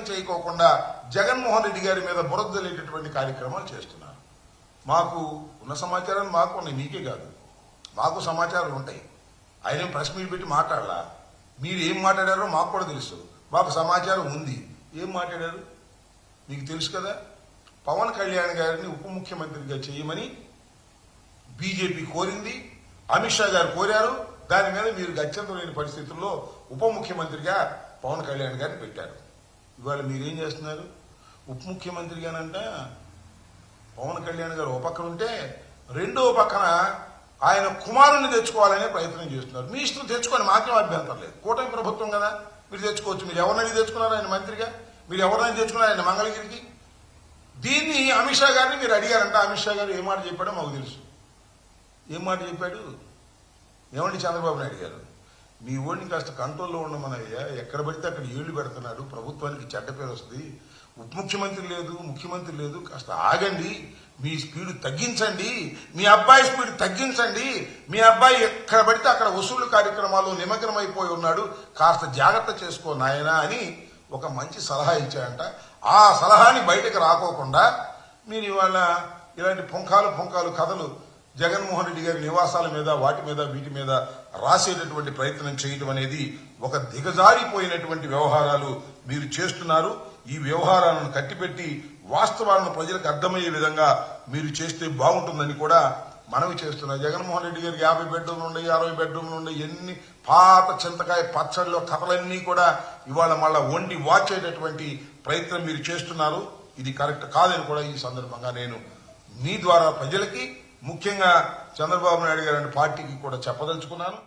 చేయకోకుండా జగన్మోహన్ రెడ్డి గారి మీద బురద జల్లేటటువంటి కార్యక్రమాలు చేస్తున్నారు. మాకు ఉన్న సమాచారాన్ని మాకు ఉన్నాయి, మీకే కాదు, మాకు సమాచారాలు ఉంటాయి. ఆయన ప్రెస్ మీట్ పెట్టి మాట్లాడలా. మీరు ఏం మాట్లాడారో మాకు కూడా తెలుసు, మాకు సమాచారం ఉంది. ఏం మాట్లాడారు మీకు తెలుసు కదా. పవన్ కళ్యాణ్ గారిని ఉప ముఖ్యమంత్రిగా చేయమని బీజేపీ కోరింది, అమిత్ షా గారు కోరారు. దాని మీద మీరు గత్యంతరం లేని పరిస్థితుల్లో ఉప ముఖ్యమంత్రిగా పవన్ కళ్యాణ్ గారిని పెట్టారు. ఇవాళ మీరేం చేస్తున్నారు? ఉప ముఖ్యమంత్రిగానంట పవన్ కళ్యాణ్ గారు ఒక పక్కన ఉంటే రెండో పక్కన ఆయన కుమారుణ్ణి తెచ్చుకోవాలనే ప్రయత్నం చేస్తున్నారు. మీ ఇష్టం తెచ్చుకొని, మాకేం అభ్యంతరం లేదు. కూటమి ప్రభుత్వం కదా, మీరు తెచ్చుకోవచ్చు. మీరు ఎవరినైనా తెచ్చుకున్నారు ఆయన మంత్రిగా, మీరు ఎవరినైనా తెచ్చుకున్నారు ఆయన మంగళగిరికి. దీన్ని అమిత్ షా గారిని మీరు అడిగారంట. అమిత్ షా గారు ఏ మాట చెప్పాడో మాకు తెలుసు. ఏం మాట చెప్పాడు? ఏమండి చంద్రబాబు నాయుడు గారు, మీ ఓడిని కాస్త కంట్రోల్లో ఉండమనయ్యా, ఎక్కడ పడితే అక్కడ ఏళ్లు పెడుతున్నాడు, ప్రభుత్వానికి చెడ్డ పేరు వస్తుంది, ఉప ముఖ్యమంత్రి లేదు, ముఖ్యమంత్రి లేదు, కాస్త ఆగండి, మీ స్పీడ్ తగ్గించండి, మీ అబ్బాయి స్పీడ్ తగ్గించండి, మీ అబ్బాయి ఎక్కడ పడితే అక్కడ వసూలు కార్యక్రమాల్లో నిమగ్నమైపోయి ఉన్నాడు, కాస్త జాగ్రత్త చేసుకో నాయనా అని ఒక మంచి సలహా ఇచ్చాడంట. ఆ సలహాని బయటకు రాకోకుండా మీరు ఇవాళ ఇలాంటి పుంకాలు కథలు జగన్మోహన్ రెడ్డి గారి నివాసాల మీద, వాటి మీద, వీటి మీద రాసేటటువంటి ప్రయత్నం చేయడం అనేది ఒక దిగజారిపోయినటువంటి వ్యవహారాలు మీరు చేస్తున్నారు. ఈ వ్యవహారాలను కట్టిపెట్టి వాస్తవాలను ప్రజలకు అర్థమయ్యే విధంగా మీరు చేస్తే బాగుంటుందని కూడా మనవి చేస్తున్నారు. జగన్మోహన్ రెడ్డి గారికి 50 బెడ్రూమ్లు ఉన్నాయి, 60 బెడ్రూమ్లు ఉన్నాయి, ఎన్ని పాత చింతకాయ పచ్చడిలో కథలన్నీ కూడా ఇవాళ మళ్ళా వండి వాచేటటువంటి ప్రయత్నం మీరు చేస్తున్నారు. ఇది కరెక్ట్ కాదని కూడా ఈ సందర్భంగా నేను మీ ద్వారా ప్రజలకి, ముఖ్యంగా చంద్రబాబు నాయుడు గారి పార్టీకి కూడా చెప్పదలుచుకున్నాను.